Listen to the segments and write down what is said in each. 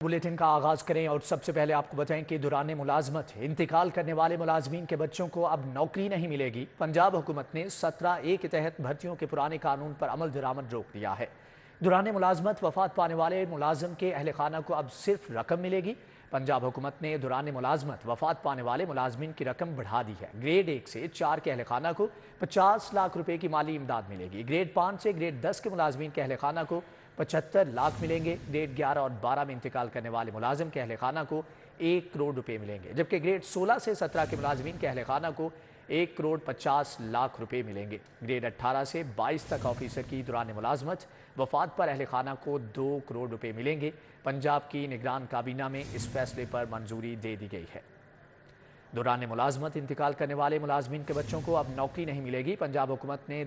Bulletin का आगाज करें और सबसे पहले आपको बताएं कि दौरान मुलाजमत इंतकाल करने वाले मुलाजमीन के बच्चों को अब नौकरी नहीं मिलेगी। पंजाब हुकूमत ने 17A के तहत भर्तियों के पुराने कानून पर अमल दरामद रोक दिया है। दौरान मुलाजमत वफात पाने वाले मुलाजम के अहल खाना को अब सिर्फ रकम मिलेगी। पंजाब हुकूमत ने दौरान मुलाजमत वफात पाने वाले मुलाजमीन की रकम बढ़ा दी है। ग्रेड 1 से 4 के अहल खाना को 50 लाख रुपए की माली इमदाद मिलेगी। ग्रेड 5 से ग्रेड 10 के मुलाजमीन के अहल खाना को 75 लाख मिलेंगे। ग्रेड 11 और 12 में इंतकाल करने वाले मुलाजिम के अहल खाना को 1 करोड़ रुपए मिलेंगे, जबकि ग्रेड 16 से 17 के मुलाजमीन के अहल खाना को 1 करोड़ 50 लाख रुपए मिलेंगे। ग्रेड 18 से 22 तक ऑफिसर की दौरान मुलाजमत वफात पर अहल खाना को 2 करोड़ रुपए मिलेंगे। पंजाब की निगरान काबीना में इस फैसले पर मंजूरी दे दी गई है। दौरान मुलाजमत इंतकाल करने वाले मुलाजमीन के बच्चों को अब नौकरी नहीं मिलेगी। पंजाब हुकूमत ने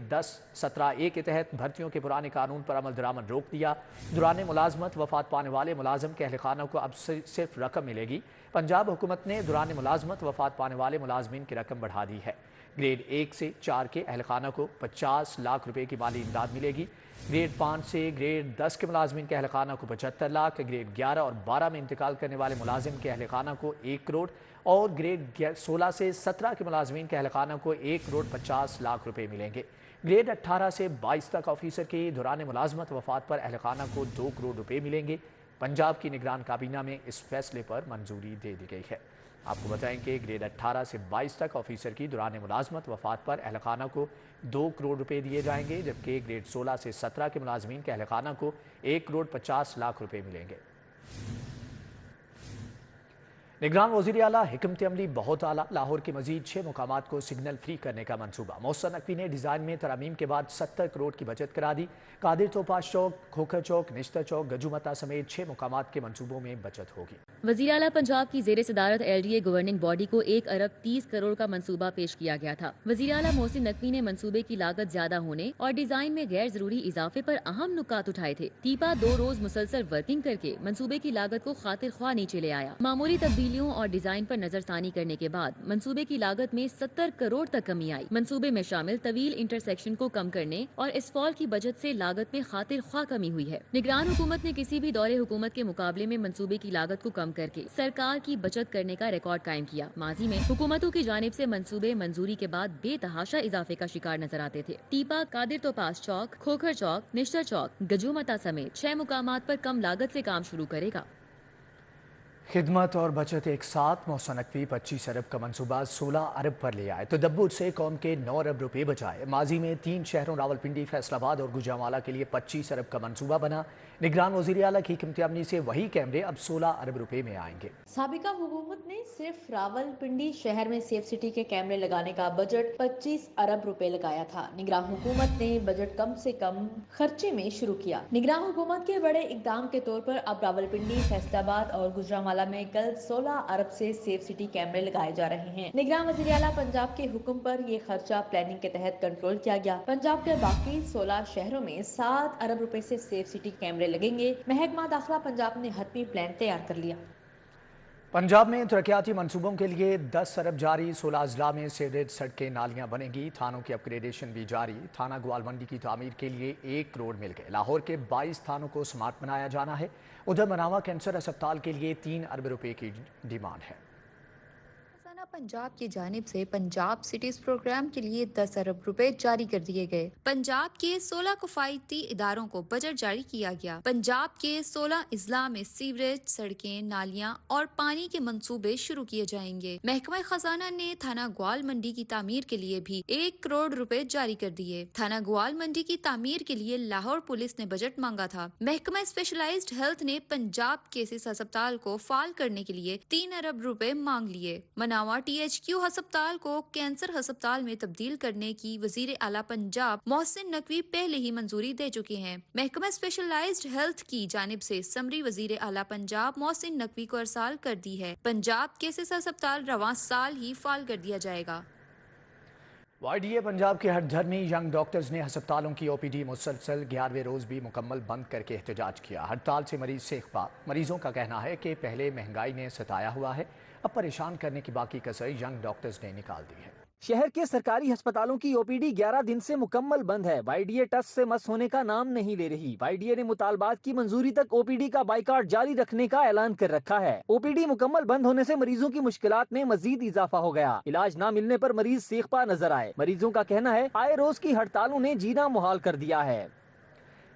17A के तहत भर्तियों के पुराने कानून पर अमल दरामद रोक दिया। दौरान मुलाजमत वफात पाने वाले मुलाजम के अहल खाना को अब सिर्फ रकम मिलेगी। पंजाब हुकूमत ने दौरान मुलाजमत वफात पाने वाले मुलाजमीन की रकम बढ़ा दी है। ग्रेड 1 से 4 के अहल खाना को 50 लाख रुपए की माली इमदाद मिलेगी। ग्रेड 5 से ग्रेड 10 के मुलाजमीन के अहल खाना को 75 लाख, ग्रेड 11 और 12 में इंतकाल करने वाले मुलाजिम के अहल खाना को 1 करोड़ और ग्रेड 16 से 17 के मुलाजमीन के अहल खाना को 1 करोड़ 50 लाख रुपए मिलेंगे। ग्रेड 18 से 22 तक ऑफिसर की दौरान मुलाजमत वफात पर अहल खाना को 2 करोड़ रुपए मिलेंगे। पंजाब की निगरान काबीना में इस फैसले पर मंजूरी दे दी गई है। आपको बताएं कि ग्रेड 18 से 22 तक ऑफिसर की दौरान मुलाजमत वफात पर अहल खाना को 2 करोड़ रुपए दिए जाएंगे, जबकि ग्रेड 16 से 17 के मुलाजमीन के अहल खाना को 1 करोड़ 50 लाख रुपए मिलेंगे। निगरान वज़ीर आला हिकमत अमली बहुत आला लाहौर के मजीद 6 मुकामात को सिग्नल फ्री करने का मंसूबा। मोहसिन नकवी ने डिज़ाइन में तरामीम के बाद 70 करोड़ की बचत करा दी। कादिर तोपाश चौक, खोखर चौक, निश्तर चौक, गजूमता समेत 6 मुकामात के मंसूबों में बचत होगी। वज़ीर आला पंजाब की ज़ेर सदारत LDA गवर्निंग बॉडी को 1 अरब 30 करोड़ का मंसूबा पेश किया गया था। वज़ीर आला मोहसिन नकवी ने मंसूबे की लागत ज्यादा होने और डिजाइन में गैर जरूरी इजाफे पर अहम नुकात उठाए थे। टीपा 2 रोज मुसलसल वर्किंग करके मंसूबे की लागत को खातिर ख्वाह नीचे ले आया। मामूली तब्दीलियों और डिजाइन पर नजरसानी करने के बाद मंसूबे की लागत में 70 करोड़ तक कमी आई। मंसूबे में शामिल तवील इंटरसेक्शन को कम करने और इसफॉल की बजट से लागत में खातिर ख्वाह कमी हुई है। निगरान हुकूमत ने किसी भी दौरे हुकूमत के मुकाबले में मंसूबे की लागत को कम करके सरकार की बचत करने का रिकॉर्ड कायम किया। माजी में हुकूमतों की जानिब से मंसूबे मंजूरी के बाद बेतहाशा इजाफे का शिकार नजर आते थे। टीपा, कादिर तोपाश चौक, खोखर चौक, निश्तर चौक, गजूमता समेत 6 मुकामात पर कम लागत से काम शुरू करेगा। खिदमत और बचत एक साथ। मोहसिन नकवी 25 अरब का मंसूबा 16 अरब पर ले आए। तदब्बुर से कौम के 9 अरब रुपए बचाए। माजी में 3 शहरों रावलपिंडी, फैसलाबाद और गुजरांवाला के लिए 25 अरब का मंसूबा बना। निगरान वज़ीर आला की हिकमत अमली से वही कैमरे अब 16 अरब रुपए में आएंगे। साबिका हुकूमत ने सिर्फ रावलपिंडी शहर में सेफ सिटी के कैमरे लगाने का बजट 25 अरब रुपए लगाया था। निगरान हुकूमत ने बजट कम से कम खर्चे में शुरू किया। निगरान हुकूमत के बड़े इकदाम के तौर पर अब रावलपिंडी, फैसलाबाद और गुजरांवाला में कल 16 अरब से सेफ सिटी कैमरे लगाए जा रहे हैं। निगरान वज़ीर आला पंजाब के हुक्म पर ये खर्चा प्लानिंग के तहत कंट्रोल किया गया। पंजाब के बाकी 16 शहरों में 7 अरब रुपए से सेफ सिटी कैमरे लगेंगे। महकमा दाखिला पंजाब ने हतमी प्लान तैयार कर लिया। पंजाब में तरक्याती मंसूबों के लिए 10 अरब जारी। 16 अजला में सीवरेज सड़कें नालियां बनेंगी। थानों की अपग्रेडेशन भी जारी। थाना ग्वाल मंडी की तामीर के लिए 1 करोड़ मिल गए। लाहौर के 22 थानों को स्मार्ट बनाया जाना है। उधर मनावा कैंसर अस्पताल के लिए 3 अरब रुपए की डिमांड है। पंजाब की जानिब से पंजाब सिटीज प्रोग्राम के लिए 10 अरब रुपए जारी कर दिए गए। पंजाब के 16 किफायती इदारों को बजट जारी किया गया। पंजाब के 16 अजला में सीवरेज, सड़कें, नालियां और पानी के मंसूबे शुरू किए जाएंगे। महकमा खजाना ने थाना ग्वाल मंडी की तामीर के लिए भी 1 करोड़ रुपए जारी कर दिए। थाना ग्वाल मंडी की तामीर के लिए लाहौर पुलिस ने बजट मांगा था। महकमा स्पेशलाइज्ड हेल्थ ने पंजाब केसेस अस्पताल को फाल करने के लिए 3 अरब रुपए मांग लिए। मनावा THQ अस्पताल को कैंसर अस्पताल में तब्दील करने की वजीर आला पंजाब मोहसिन नकवी पहले ही मंजूरी दे चुके हैं। महकमा स्पेशलाइज्ड हेल्थ की जानिब से समरी वजीर आला पंजाब मोहसिन नकवी को अरसाल कर दी है। पंजाब केसेस अस्पताल रवां साल ही फाल कर दिया जाएगा। YDA पंजाब के हर में यंग डॉक्टर्स ने अस्पतालों की OPD मुसलसल 11वें रोज भी मुकम्मल बंद करके एहतजाज किया। हड़ताल से मरीज से इख्बार। मरीजों का कहना है कि पहले महंगाई ने सताया हुआ है, अब परेशान करने की बाकी कसर यंग डॉक्टर्स ने निकाल दी है। शहर के सरकारी अस्पतालों की ओपीडी 11 दिन से मुकम्मल बंद है। वाईडीए टस से मस होने का नाम नहीं ले रही। वाईडीए ने मुतालबात की मंजूरी तक ओपीडी का बाइकाट जारी रखने का ऐलान कर रखा है। ओपीडी मुकम्मल बंद होने से मरीजों की मुश्किलात में मजीद इजाफा हो गया। इलाज न मिलने पर मरीज सेखपा नजर आए। मरीजों का कहना है आए रोज की हड़तालों ने जीना मुहाल कर दिया है।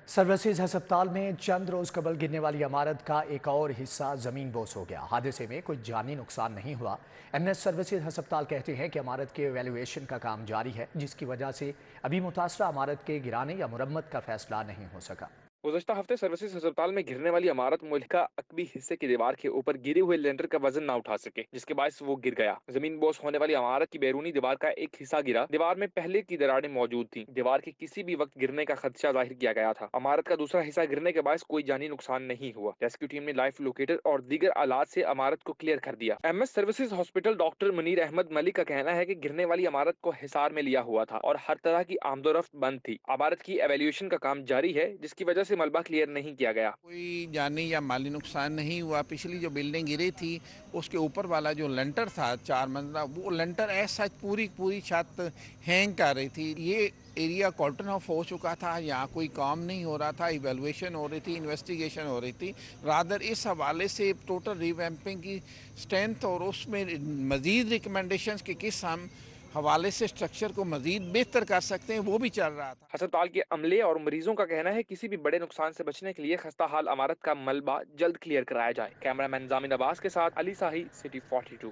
सर्विसेज अस्पताल में चंद रोज कबल गिरने वाली इमारत का एक और हिस्सा जमीन बोस हो गया। हादसे में कोई जानी नुकसान नहीं हुआ। एमएस सर्विसेज अस्पताल कहते हैं कि इमारत के एवेल्युएशन का काम जारी है, जिसकी वजह से अभी मुतासरा इमारत के गिराने या मुरम्मत का फैसला नहीं हो सका। गुज़श्ता हफ्ते सर्विसेज अस्पताल में गिरने वाली इमारत मुल्का अकबी हिस्से की दीवार के ऊपर गिरे हुए लेंटर का वजन ना उठा सके, जिसके बायस वो गिर गया। जमीन बोस होने वाली इमारत की बैरूनी दीवार का एक हिस्सा गिरा। दीवार में पहले की दरारें मौजूद थी। दीवार के किसी भी वक्त गिरने का खदशा जाहिर किया गया था। इमारत का दूसरा हिस्सा गिरने के बायस कोई जानी नुकसान नहीं हुआ। रेस्क्यू टीम ने लाइफ लोकेटर और दीगर आलात से इमारत को क्लियर कर दिया। MS services hospital doctor Munir Ahmed Malik का कहना है कि गिरने वाली इमारत को हिसार में लिया हुआ था और हर तरह की आमदोरफ्त बंद थी। इमारत की एवेल्युएशन का काम जारी है, जिसकी वजह से मलबा क्लियर नहीं किया गया। कोई जानी या माली नुकसान नहीं हुआ। पिछली जो बिल्डिंग गिरी थी उसके ऊपर वाला जो लेंटर था 4 मंजिला, वो लेंटर ऐसा पूरी छत हैंग कर रही थी। ये एरिया कॉल्टन ऑफ हो चुका था, यहाँ कोई काम नहीं हो रहा था, इवेलुएशन हो रही थी, इन्वेस्टिगेशन हो रही थी। रादर इस हवाले से टोटल रिवैम्पिंग की स्ट्रेंथ और उसमें मज़ीद रिकमेंडेशंस के किस हम हवाले से स्ट्रक्चर को मजीद बेहतर कर सकते हैं, वो भी चल रहा था। अस्पताल के अमले और मरीजों का कहना है किसी भी बड़े नुकसान से बचने के लिए खस्ता हाल इमारत का मलबा जल्द क्लियर कराया जाए। कैमरामैन जामिन अब्बास के साथ अली साही, सिटी 42।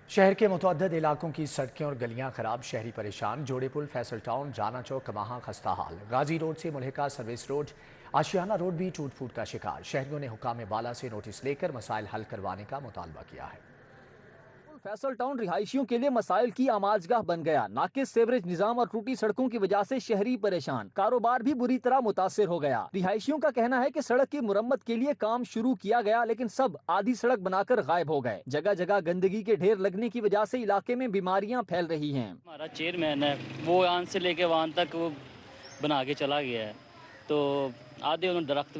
शहर के मुतअद्दिद इलाकों की सड़कें और गलियां खराब, शहरी परेशान। जोड़े पुल, फैसल टाउन, जाना चौक, कमाहा खस्ता हाल। गाजी रोड से मुल्हिका सर्विस रोड, आशियाना रोड भी टूट फूट का शिकार। शहरियों ने हुकाम बाला से नोटिस लेकर मसाइल हल करवाने का मुतालबा किया है। फैसल टाउन रिहायशियों के लिए मसाइल की आमाजगाह बन गया। नाकिस सेवरेज निजाम और टूटी सड़कों की वजह से शहरी परेशान, कारोबार भी बुरी तरह मुतासिर हो गया। रिहायशियों का कहना है कि सड़क की मुरम्मत के लिए काम शुरू किया गया, लेकिन सब आधी सड़क बनाकर गायब हो गए। जगह जगह गंदगी के ढेर लगने की वजह से इलाके में बीमारियां फैल रही हैं। हमारा चेयरमैन है, वो यहाँ से लेके वहाँ तक वो बना के चला गया है, तो आधे उन्होंने दरख्त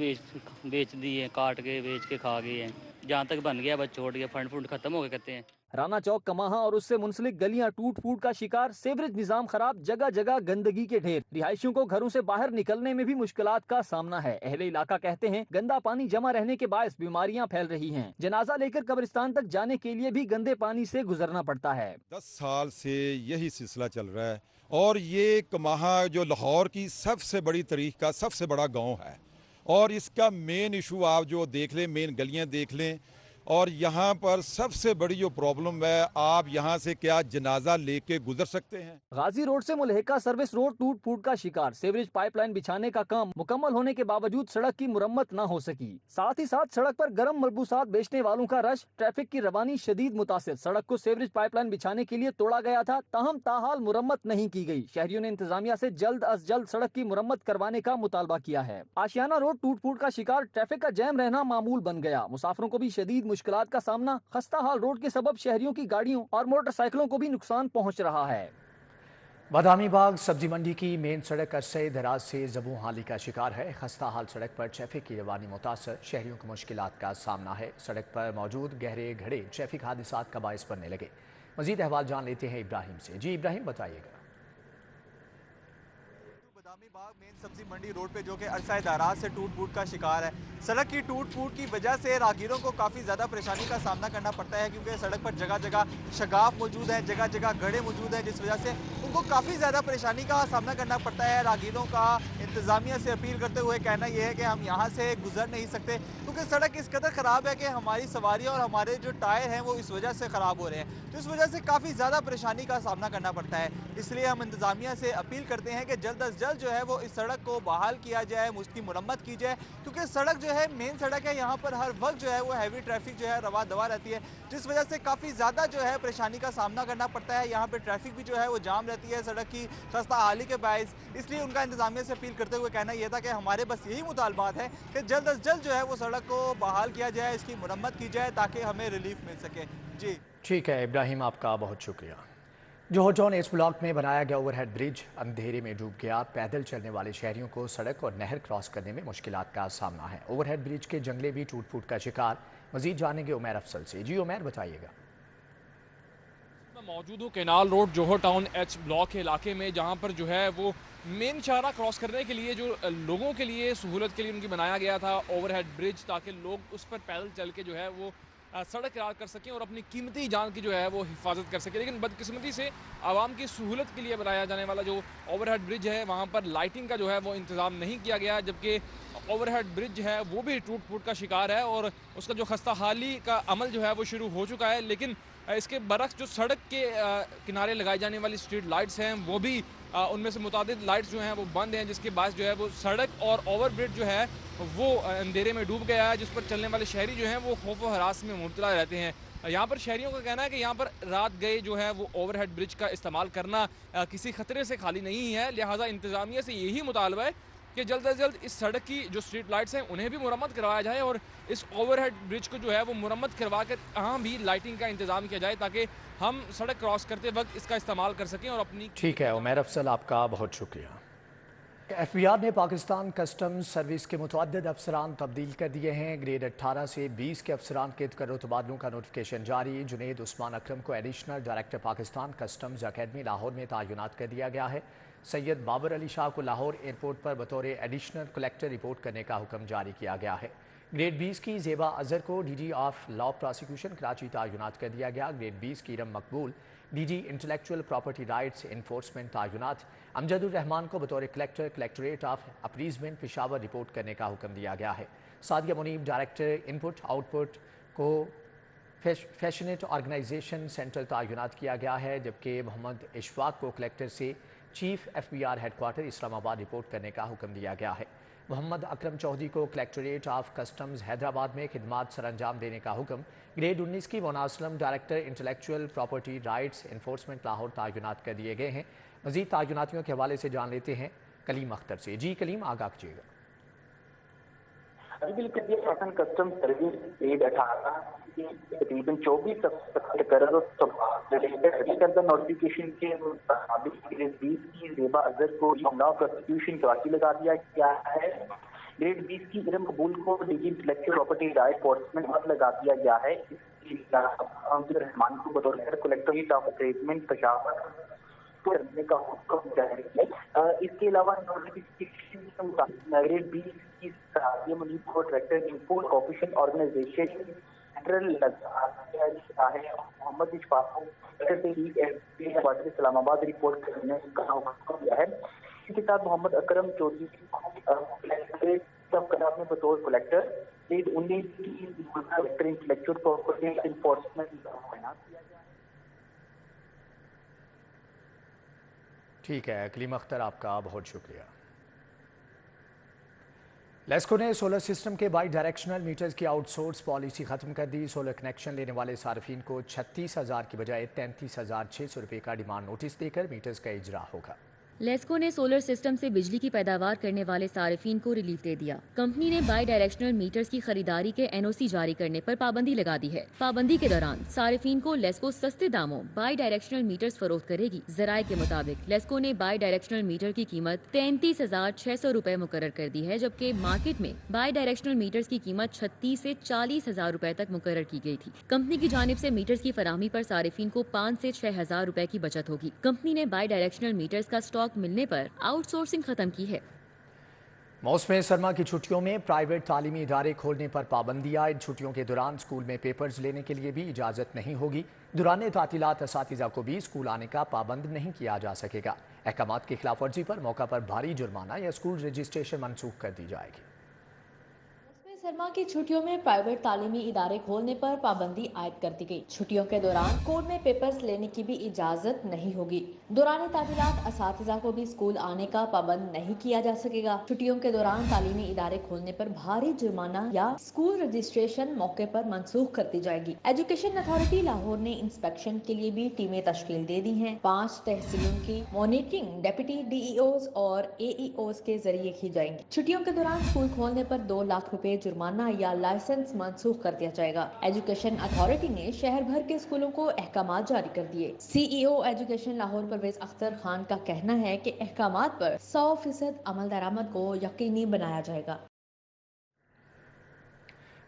बेच दिए, काट के बेच के खा गए हैं। जहाँ तक बन गया बस छोड़ गया, फंड खत्म हो गए कहते हैं। राना चौक, कमाहा और उससे मुंसलिक गलियां टूट फूट का शिकार, सेवरेज निजाम खराब, जगह जगह गंदगी के ढेर। रिहायशियों को घरों से बाहर निकलने में भी मुश्किलात का सामना है। अहले इलाका कहते हैं गंदा पानी जमा रहने के बायस बीमारियां फैल रही हैं। जनाजा लेकर कब्रिस्तान तक जाने के लिए भी गंदे पानी से गुजरना पड़ता है। 10 साल से यही सिलसिला चल रहा है और ये कमाहा जो लाहौर की सबसे बड़ी तारीख का सबसे बड़ा गाँव है और इसका मेन इशू आप जो देख लें, मेन गलियाँ देख लें, और यहाँ पर सबसे बड़ी जो प्रॉब्लम है, आप यहाँ से क्या जनाजा लेके गुजर सकते हैं। गाजी रोड से मुल्हिका सर्विस रोड टूट फूट का शिकार। सेवरेज पाइपलाइन बिछाने का काम मुकम्मल होने के बावजूद सड़क की मुरम्मत न हो सकी। साथ ही साथ सड़क पर गर्म मलबूसात बेचने वालों का रश, ट्रैफिक की रवानी शदीद मुतासिर। सड़क को सेवरेज पाइपलाइन बिछाने के लिए तोड़ा गया था, ताहम ताहाल मुरम्मत नहीं की गई। शहरियों ने इंतजामिया से जल्द अज जल्द सड़क की मुरम्मत करवाने का मुतालबा किया है। आशियाना रोड टूट फूट का शिकार, ट्रैफिक का जैम रहना मामूल बन गया। मुसाफिरों को भी शदीद मुश्किलात का सामना। खस्ता हाल रोड के सबब शहरियों की गाड़ियों और मोटरसाइकिलों को भी नुकसान पहुंच रहा है। बादामी बाग सब्जी मंडी की मेन सड़क अरसे दराज से ज़बू हाली का शिकार है। खस्ता हाल सड़क पर ट्रैफिक की रवानी मुतासर, शहरियों को मुश्किलात का सामना है। सड़क पर मौजूद गहरे घड़े ट्रैफिक हादसात का बायस बनने लगे। मजीद अहवाल जान लेते हैं इब्राहिम से। जी इब्राहिम, बताइएगा। बादामी बाग मेन सब्जी मंडी रोड पे जो कि अरसा दराज से टूट फूट का शिकार है। सड़क की टूट फूट की वजह से राहगीरों को काफ़ी ज़्यादा परेशानी का सामना करना पड़ता है, क्योंकि सड़क पर जगह जगह शगाफ मौजूद हैं, जगह जगह गड्ढे मौजूद हैं, जिस वजह से उनको काफ़ी ज़्यादा परेशानी का सामना करना पड़ता है। राहगीरों का इंतज़ामिया से अपील करते हुए कहना यह है कि हम यहाँ से गुजर नहीं सकते, क्योंकि सड़क इस कदर ख़राब है कि हमारी सवारी और हमारे जो टायर हैं वो इस वजह से ख़राब हो रहे हैं, तो इस वजह से काफ़ी ज़्यादा परेशानी का सामना करना पड़ता है। इसलिए हम इंतज़ामिया से अपील करते हैं कि जल्द अज जल्द जो है वो इस सड़क को बहाल किया जाए, उसकी मुरम्मत की जाए, क्योंकि सड़क जो है मेन सड़क है, यहाँ पर हर वक्त जो है वो हैवी ट्रैफिक जो है रवा दवा रहती है, जिस वजह से काफ़ी ज़्यादा जो है परेशानी का सामना करना पड़ता है। यहाँ पर ट्रैफिक भी जो है वो जाम रहती है सड़क की खस्ता हाली के बायस। इसलिए उनका इंतज़ामिया से अपील करते हुए कहना यह था कि हमारे बस यही मुतालबात है कि जल्द अज जल्द जो है वो सड़क को बहाल किया जाए, इसकी मुरम्मत की जाए ताकि हमें रिलीफ मिल सके। जी ठीक है इब्राहिम, आपका बहुत शुक्रिया। जोहर टाउन ईस्ट ब्लॉक में बनाया गया ओवरहेड ब्रिज अंधेरे में डूब गया। पैदल चलने वाले शहरियों को सड़क और नहर क्रॉस करने में मुश्किलात का सामना है। ओवरहेड ब्रिज के जंगले भी टूट फूट का शिकार। मजीद जानेंगे उमैर अफसल से। जी उमैर, बताइएगा। موجود ہوں کینال روڈ جوہر ٹاؤن ایچ بلاک کے علاقے میں، جہاں پر جو ہے وہ مین شاہراہ کراس کرنے کے لیے جو لوگوں کے لیے سہولت کے لیے ان کی بنایا گیا تھا اوور ہیڈ برج، تاکہ لوگ اس پر پیدل چل کے جو ہے وہ سڑک کرار کر سکیں اور اپنی قیمتی جان کی جو ہے وہ حفاظت کر سکیں. لیکن بدقسمتی سے عوام کی سہولت کے لیے بنایا جانے والا جو اوور ہیڈ برج ہے وہاں پر لائٹنگ کا جو ہے وہ انتظام نہیں کیا گیا، جبکہ اوور ہیڈ برج ہے وہ بھی ٹوٹ پھوٹ کا شکار ہے اور اس کا جو خستہ حالی کا عمل جو ہے وہ شروع ہو چکا ہے. لیکن اس کے برعکس جو سڑک کے کنارے لگائی جانے والی اسٹریٹ لائٹس ہیں وہ بھی ان میں سے متعدد لائٹس جو ہیں وہ بند ہیں، جس کے باعث جو ہے وہ سڑک اور اوور برج جو ہے وہ اندھیرے میں ڈوب گیا ہے، جس پر چلنے والے شہری جو ہیں وہ خوف و ہراس میں مبتلا رہتے ہیں. یہاں پر شہریوں کا کہنا ہے کہ یہاں پر رات گئے جو ہے وہ اوور ہیڈ برج کا استعمال کرنا کسی خطرے سے خالی نہیں ہے، لہٰذا انتظامیہ سے یہی مطالبہ ہے کہ جلد از جلد اس سڑک کی جو اسٹریٹ لائٹس ہیں انہیں بھی مرمت کروایا جائے اور اس اوور ہیڈ برج کو جو ہے وہ مرمت کروا کر یہاں بھی لائٹنگ کا انتظام کیا جائے تاکہ ہم سڑک کراس کرتے وقت اس کا استعمال کر سکیں اور اپنی. ٹھیک ہے عمیر افضل، آپ کا بہت شکریہ. ایف بی آر نے پاکستان کسٹمز سروس کے متعدد افسران تبدیل کر دیے ہیں. گریڈ 18 سے 20 کے افسران کے تقرر تبادلوں کا نوٹیفکیشن جاری. جنید عثمان اکرم کو additional director Pakistan customs academy Lahore میں تعینات کر دیا گیا ہے. سید بابر علی شاہ کو لاہور ایئرپورٹ پر بطور ایڈیشنل کلیکٹر رپورٹ کرنے کا حکم جاری کیا گیا ہے. گریڈ 20 کی زیبا اظہر کو D G of law prosecution Karachi تعینات کر دیا گیا. گریڈ 20 کی Iram Maqbool D G intellectual property rights enforcement تعینات. امجد الرحمان کو بطور collector collectorate of appraisement Peshawar report کرنے کا حکم دیا گیا ہے. Sadia Munib director input output کو فیشنیٹ آرگنائزیشن سینٹرل تعینات کیا گیا ہے، جبکہ محمد اشفاق کو کلیکٹر سے chief F B R headquarter Islamabad report کرنے کا حکم دیا گیا ہے. محمد اکرم چودھری کو کلیکٹریٹ آف کسٹمز حیدرآباد میں خدمات سر انجام دینے کا حکم. گریڈ 19 کی Mona Aslam director intellectual property rights enforcement Lahore تعینات کر دیے گئے ہیں. مزید تعیناتیوں کے حوالے سے جان لیتے ہیں کلیم اختر سے. جی کلیم، آگاہ کیجیے گا. کسٹم سروس گریڈ 18 تقریباً 24 تقرر نوٹیفکیشن کے مطابق گریڈ 20 کی زیبا اظہر کو لا پراسیکیوشن کراچی لگا دیا گیا ہے. گریڈ 20 کی ارم قبول کو D G intellectual property right enforcement لگا دیا گیا ہے. امجد الرحمان کو بطور کلیکٹریٹ آف اپریزمنٹ پشاور کرنے کا حکم جاری کیا. اس کے علاوہ نوٹیفکیشن کے مطابق گریڈ 20 کی سعدیہ منیب کو director input official organisation central لگا دیا ہے. محمد اشفاق کو اسلام آباد رپورٹ کرنے کا حکم دیا ہے. اس کے ساتھ محمد اکرم چودھری میں بطور کلیکٹر گریڈ 19 کی ڈائریکٹر انٹلیکچوئل پراپرٹی انفورسمنٹ تعینات کیا گیا. ٹھیک ہے کلیم اختر، آپ کا بہت شکریہ. لیسکو نے سولر سسٹم کے بائی ڈائریکشنل میٹرز کی آؤٹ سورس پالیسی ختم کر دی. سولر کنیکشن لینے والے صارفین کو 36,000 کی بجائے 33,600 روپے کا ڈیمانڈ نوٹس دے کر میٹرز کا اجرا ہوگا. لیسکو نے سولر سسٹم سے بجلی کی پیداوار کرنے والے صارفین کو ریلیف دے دیا. کمپنی نے بائی ڈائریکشنل میٹرز کی خریداری کے این او سی جاری کرنے پر پابندی لگا دی ہے. پابندی کے دوران صارفین کو لیسکو سستے داموں بائی ڈائریکشنل میٹرز فروخت کرے گی. ذرائع کے مطابق لیسکو نے بائی ڈائریکشنل میٹر کی قیمت 33,600 روپے مقرر کر دی ہے، جبکہ مارکیٹ میں بائی ڈائریکشنل میٹرز کی قیمت 36 سے 40,000 روپے تک مقرر کی گئی تھی. کمپنی کی جانب سے میٹرز کی فراہمی پر صارفین کو 5 سے 6,000 روپے کی بچت ہوگی. کمپنی نے بائی ڈائریکشنل میٹرز کا اسٹاک ملنے پر آؤٹ سورسنگ ختم کی ہے. موسم سرما کی چھٹیوں میں پرائیویٹ تعلیمی ادارے کھولنے پر پابندی آئے. چھٹیوں کے دوران اسکول میں پیپرز لینے کے لیے بھی اجازت نہیں ہوگی. دوران تعطیلات اساتذہ کو بھی اسکول آنے کا پابند نہیں کیا جا سکے گا. احکامات کی خلاف ورزی پر موقع پر بھاری جرمانہ یا اسکول رجسٹریشن منسوخ کر دی جائے گی. سرما کی چھٹیوں میں پرائیویٹ تعلیمی ادارے کھولنے پر پابندی عائد کر دی گئی. چھٹیوں کے دوران اسکول میں پیپرز لینے کی بھی اجازت نہیں ہوگی. دوران تعطیلات اساتذہ کو بھی اسکول آنے کا پابند نہیں کیا جا سکے گا. چھٹیوں کے دوران تعلیمی ادارے کھولنے پر بھاری جرمانہ یا اسکول رجسٹریشن موقع پر منسوخ کر دی جائے گی. ایجوکیشن اتھارٹی لاہور نے انسپیکشن کے لیے بھی ٹیمیں تشکیل دے دی ہیں. 5 تحصیلوں کی monitoring deputy D E Os اور اے ای اوز کے ذریعے کی جائیں گی. چھٹیوں کے دوران اسکول کھولنے پر 2 لاکھ روپے جرمانہ یا لائسنس منسوخ کر دیا جائے گا. ایجوکیشن اتھارٹی نے شہر بھر کے اسکولوں کو احکامات جاری کر دیے. سی ای او ایجوکیشن لاہور پرویز اختر خان کا کہنا ہے کہ احکامات پر 100% عمل درآمد کو یقینی بنایا جائے گا.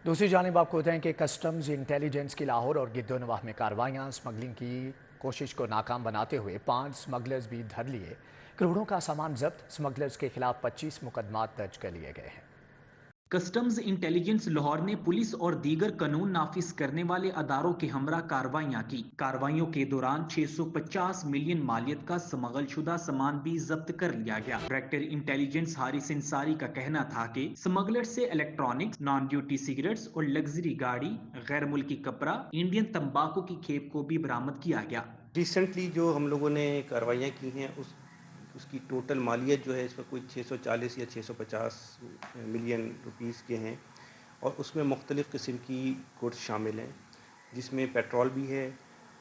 دوسری جانب آپ کو بتائیں کہ کسٹمز انٹیلیجنس کی لاہور اور گرد و نواح میں کارروائیاں اسمگلنگ کی कोशिश को नाकाम बनाते हुए 5 स्मगलर्स भी धर लिए। करोड़ों का सामान जब्त। स्मगलर्स के खिलाफ 25 मुकदमात दर्ज कर लिए गए हैं। कस्टम्स इंटेलिजेंस लाहौर ने पुलिस और दीगर कानून नाफिज करने वाले अदारों के हमरा कार्रवाइयां की। कार्रवाइयों के दौरान 650 मिलियन मालियत का स्मगल शुदा सामान भी जब्त कर लिया गया। डायरेक्टर इंटेलिजेंस हारिस इंसारी का कहना था कि स्मगलर से इलेक्ट्रॉनिक्स, नॉन ड्यूटी सिगरेट्स और लग्जरी गाड़ी, गैर मुल्की कपड़ा, इंडियन तंबाकू की खेप को भी बरामद किया गया। रिसेंटली जो हम लोगों ने कार्रवाइयाँ की हैं उसकी टोटल मालियत जो है इस पर कोई 640 या 650 मिलियन रुपीस के हैं और उसमें मुख्तलिफ़ किस्म की गुड्स शामिल हैं, जिसमें पेट्रोल भी है।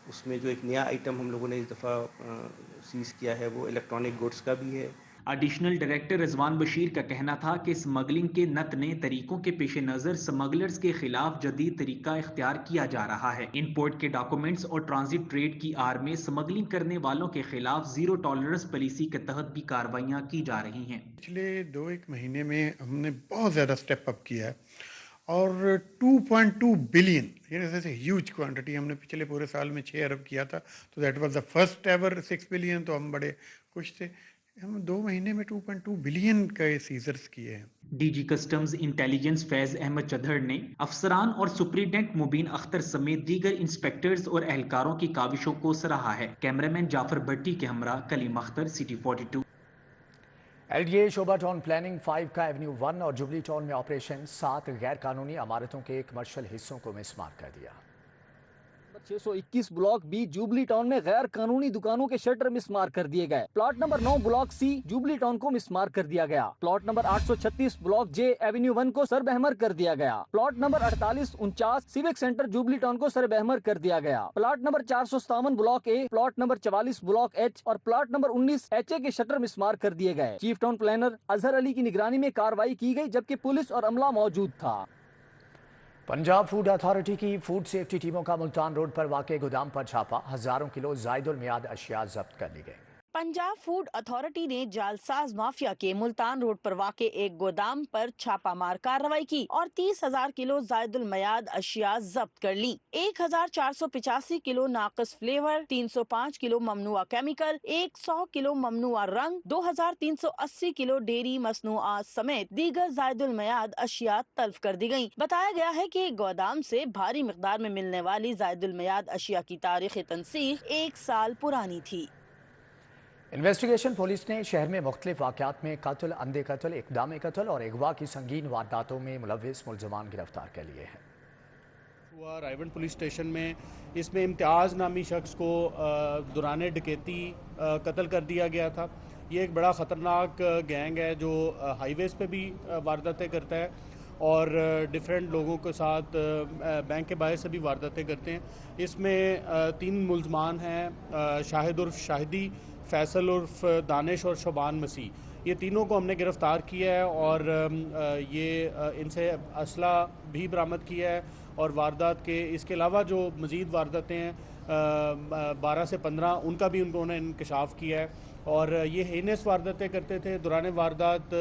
उसमें जो एक नया आइटम हम लोगों ने इस दफ़ा सीज़ किया है वो इलेक्ट्रॉनिक गुड्स का भी है। एडिशनल डायरेक्टर रिजवान बशीर का कहना था कि स्मगलिंग के नत नए तरीकों के पेश नज़र स्मगलर्स के खिलाफ जदीद तरीका इख्तियार किया जा रहा है। इंपोर्ट के डॉक्यूमेंट्स और ट्रांजिट ट्रेड की आड़ में स्मगलिंग करने वालों के खिलाफ जीरो टॉलरेंस पॉलिसी के तहत भी कार्रवाइयाँ की जा रही हैं। पिछले 2-1 महीने में हमने बहुत ज़्यादा स्टेप अप किया है और 2.2 बिलियन जैसे ह्यूज क्वांटिटी हमने पिछले पूरे साल में 6 अरब किया था, तो that was the first ever 6 billion, तो हम बड़े खुश थे। हम 2 महीने में 2.2 बिलियन का सीजर्स किए हैं। DG customs intelligence Faiz Ahmed Chaudhry ने अफसरान और सुप्रीडेंट मुबीन अख्तर समेत दीगर इंस्पेक्टर्स और एहलकारों की काविशों को सराहा है। कैमरामैन जाफर भट्टी के हमरा कलीम अख्तर, सिटी 42। एलडीए शोभा टाउन प्लानिंग 5 का एवेन्यू 1 और जुबली टाउन में ऑपरेशन 7 गैर कानूनी इमारतों के कमर्शियल हिस्सों को मिसमार कर दिया। 621 ब्लॉक बी जुबली टाउन में गैर कानूनी दुकानों के शटर मिसमार कर दिए गए। Plot number 9 block C Jubilee town को मिसमार कर दिया गया। Plot number 836 block J avenue 1 को सरबहमर कर दिया गया। Plot number 4849 civic centre Jubilee town को सरबहमर कर दिया गया। Plot number 457 block A, plot number 44 block H और प्लॉट नंबर 19 एचए के शटर मिसमार कर दिए गए। Chief town planner Azhar Ali की निगरानी में कार्रवाई की गई, जबकि पुलिस और अमला मौजूद था। पंजाब फूड अथॉरिटी की फूड सेफ्टी टीमों का मुल्तान रोड पर वाक़े गोदाम पर छापा। हजारों किलो जायदुल मियाद अशिया जब्त कर ली गई। पंजाब फूड अथॉरिटी ने जालसाज माफिया के मुल्तान रोड पर वाक़े एक गोदाम पर छापामार कार्रवाई की और 30,000 किलो जायदुल मियाद अशिया जब्त कर ली। 1,485 किलो नाकस फ्लेवर, 305 किलो ममनुआ केमिकल, 100 किलो ममनुआ रंग, 2,380 किलो डेयरी मसनूआत समेत दीगर जायदुल मियाद अशिया तल्फ कर दी गयी। बताया गया है कि गोदाम से भारी मिकदार में मिलने वाली जायदुल मियाद अशिया की तारीख तनसीख 1 साल पुरानी थी। इन्वेस्टिगेशन पुलिस ने शहर में मुख्तलिफ वाक़यात में कत्ल, अंधे कत्ल, इक़दाम कत्ल और अगवा की संगीन वारदातों में मुलव्विस मुल्ज़मान गिरफ्तार कर लिए हैं। हुआ रायवंड पुलिस स्टेशन में, इसमें इम्तियाज़ नामी शख्स को दौरान डकैती कत्ल कर दिया गया था। ये एक बड़ा ख़तरनाक गैंग है जो हाईवेज़ पे भी वारदातें करता है और डिफरेंट लोगों के साथ बैंक के बाहर से भी वारदातें करते हैं। इसमें 3 मुल्ज़मान हैं, शाहिद उर्फ शाहिदी, फैसल उर्फ दानिश और शबान मसीह। ये तीनों को हमने गिरफ़्तार किया है और ये इनसे असला भी बरामद किया है और वारदात के इसके अलावा जो मज़ीद वारदातें हैं 12 से 15 उनका भी उन्होंने इंकशाफ किया है और ये हेनस वारदातें करते थे। दौरान वारदात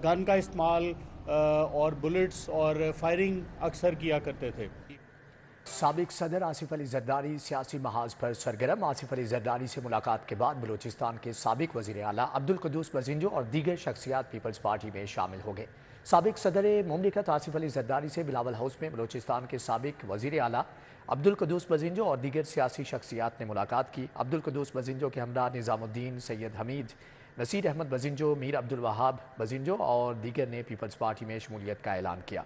गन का इस्तेमाल और बुलेट्स और फायरिंग अक्सर किया करते थे। साबिक सदर आसिफ अली जरदारी सियासी महाज पर सरगर्म। आसिफ अली जरदारी से मुलाकात के बाद बलूचिस्तान के साबिक वज़ीर आला अब्दुल कुद्दूस बजिंजो और दीगर शख्सियात पीपल्स पार्टी में शामिल हो गए। साबिक सदर मुमलिकत आसिफ अली जरदारी से बिलावल हाउस में बलूचिस्तान के साबिक वज़ीर आला अब्दुल कुद्दूस बजिंजो और दीगर सियासी शख्सियात ने मुलाकात की। अब्दुल कुद्दूस बजिंजो के हमरा निज़ामुद्दीन, सैयद हमीद, नसीर अहमद बजिंजो, मीर अब्दुल वहाब बजिंजो और दीगर ने पीपल्स पार्टी में शमूलियत का ऐलान किया।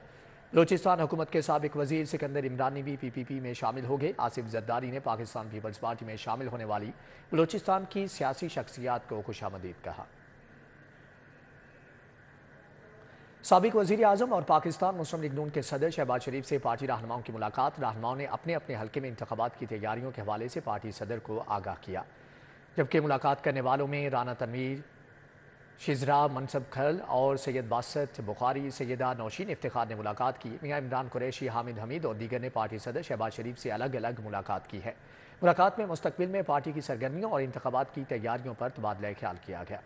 बलूचिस्तान हुकूमत के साबिक वज़ीर सिकंदर इमरानी भी PPP में शामिल हो गए। आसिफ जरदारी ने पाकिस्तान पीपल्स पार्टी में शामिल होने वाली बलूचिस्तान की सियासी शख्सियात को खुशामदीद कहा। साबिक वज़ीर आज़म और पाकिस्तान मुस्लिम लीग नून के सदर शहबाज शरीफ से पार्टी रहनुमाओं की मुलाकात। रहनुमाओं ने अपने अपने हल्के में इंतखाबात की तैयारियों के हवाले से पार्टी सदर को आगाह किया, जबकि मुलाकात करने वालों में राना तनवीर, शिजरा मनसब खल और सैयद बासत बुखारी, सैयदा नौशीन इफ्तिखार ने मुलाकात की। मियां इमरान कुरैशी, हामिद हमीद और दीगर ने पार्टी सदर शहबाज शरीफ से अलग अलग मुलाकात की है। मुलाकात में मुस्तकबिल में पार्टी की सरगर्मियों और इंतखाबात की तैयारियों पर तबादला ख्याल किया गया।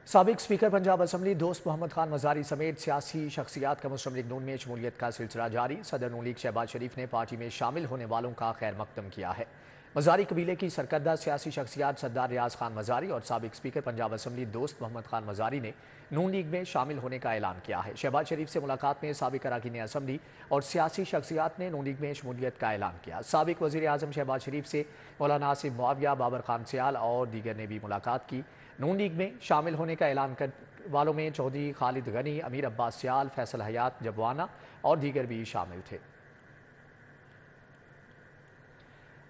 साबिक स्पीकर पंजाब असम्बली दोस्त मोहम्मद खान मजारी समेत सियासी शख्सियात का मुस्लिम लीग नून में शमूलियत का सिलसिला जारी। सदर नून लीग शहबाज शरीफ ने पार्टी में शामिल होने वालों का खैर मकदम किया है। मजारी कबीले की सरकर्दा सियासी शख्सियात सरदार रियाज खान मजारी और साबिक स्पीकर पंजाब असम्बली दोस्त मोहम्मद खान मजारी ने नून लीग में शामिल होने का ऐलान किया है। शहबाज शरीफ से मुलाकात में साबिक अरकान असम्बली और सियासी शख्सियात ने नून लीग में शमूलियत का ऐलान किया। साबिक वज़ीर आज़म शहबाज शरीफ से मौलाना आसिफ मुआविया, बाबर खान सियाल और दीगर ने भी मुलाकात की। नून लीग में शामिल होने का ऐलान करने वालों में चौधरी खालिद गनी, अमीर अब्बास सियाल, फैसल हयात जबवाना और दीगर भी शामिल थे।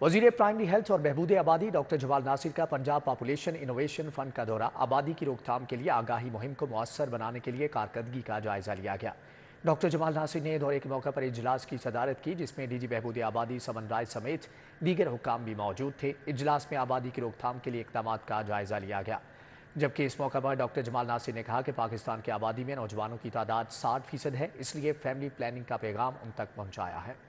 वज़ीर प्राइमरी हेल्थ और बहबूद आबादी डॉक्टर जमाल नासिर का पंजाब पॉपुलेशन इनोवेशन फंड का दौरा। आबादी की रोकथाम के लिए आगाही मुहिम को मौसर बनाने के लिए कारकर्दगी का जायजा लिया गया। डॉक्टर जमाल नासिर ने दौरे के मौके पर इजलास की सदारत की, जिसमें डीजी बहबूद आबादी समन राय समेत दीगर हुक्काम भी मौजूद थे। इजलास में आबादी की रोकथाम के लिए इक़दामात का जायजा लिया गया, जबकि इस मौके पर डॉक्टर जमाल नासिर ने कहा कि पाकिस्तान की आबादी में नौजवानों की तादाद 60% है, इसलिए फैमिली प्लानिंग का पैगाम उन तक पहुँचाया है।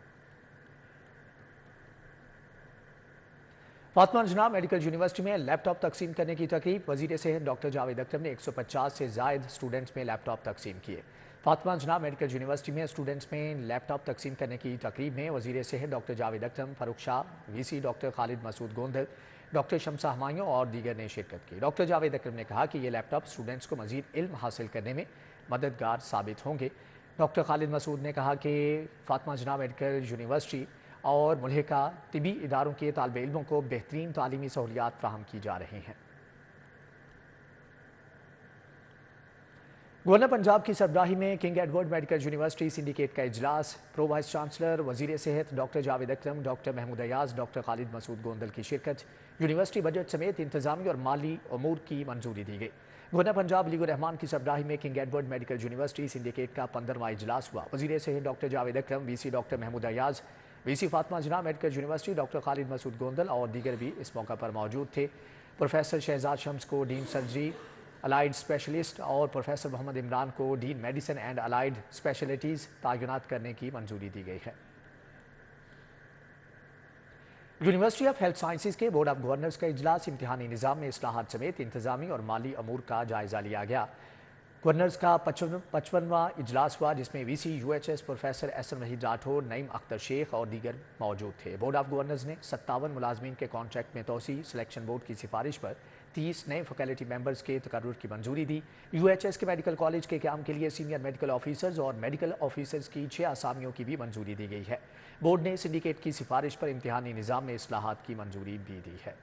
फातिमा अंजना मेडिकल यूनिवर्सिटी में लैपटॉप तकसीम करने की तकरीब। वजीर सेहत डॉक्टर जावेद अकरम ने 150 से जायद स्टूडेंट्स में लैपटॉप तकसीम किए। फातिमा अंजना मेडिकल यूनिवर्सिटी में स्टूडेंट्स में लैपटॉप तकसीम करने की तकरीब में वजीर सेहत doctor Javed Akram, Farrukh Shah, VC doctor Khalid Masood Gondal, doctor Shamsa Humayun और दीगर ने शिरकत की। डॉक्टर जावेद अकरम ने कहा कि ये लैपटॉप स्टूडेंट्स को मजीद इल्म हासिल करने में मददगार साबित होंगे। डॉक्टर खालिद मसूद ने कहा कि फातिमा अंजना मेडिकल यूनिवर्सिटी और मुल्हिका तिबी इदारों के तालिब इल्मों को बेहतरीन तालीमी सहूलियात फ्राहम की जा रही हैं। गवर्नर पंजाब की सरबराही में King Edward medical university syndicate का इजलास। प्रो वाइस चांसलर वजीर सेहत डॉक्टर जावेद अकरम, डॉक्टर महमूद अयाज, डॉक्टर खालिद मसूद गोंदल की शिरकत। यूनिवर्सिटी बजट समेत इंतजामी और माली अमूर की मंजूरी दी गई। गवर्नर पंजाब अली रहमान की सरबराही में King Edward medical university syndicate का 15वां इजलास हुआ। वजीर सेहत doctor Javed Akram, VC doctor Mehmood Ayaz, VC Fatima Jinnah medical university doctor Khalid Masood Gondal और दीगर भी इस मौका पर मौजूद थे। प्रोफेसर शहजाद शम्स को डीन सर्जरी अलाइड स्पेशलिस्ट और प्रोफेसर मोहम्मद इमरान को dean medicine and allied specialities तैनात करने की मंजूरी दी गई है। यूनिवर्सिटी ऑफ हेल्थ साइंसेज के बोर्ड ऑफ गवर्नर्स का इजलास। इम्तिहानी निज़ाम में इस्लाहात समेत इंतजामी और माली अमूर का जायजा लिया गया। गवर्नर्स का 55वां इजलास हुआ, जिसमें VC UHS professor S M Waheed Rathore, Naeem Akhtar Sheikh और दीगर मौजूद थे। बोर्ड ऑफ गवर्नर्स ने 57 मुलाजमीन के कॉन्ट्रैक्ट में तोसी, सिलेक्शन बोर्ड की सिफारिश पर 30 नए फैकल्टी मेंबर्स के तकर्रुर की मंजूरी दी। यूएचएस के मेडिकल कॉलेज के क़याम के लिए सीनियर मेडिकल ऑफिसर्स और मेडिकल ऑफिसर्स की 6 असामियों की भी मंजूरी दी गई है। बोर्ड ने सिंडिकेट की सिफारिश पर इम्तिहानी निज़ाम में इस्लाहात की मंजूरी भी दी है।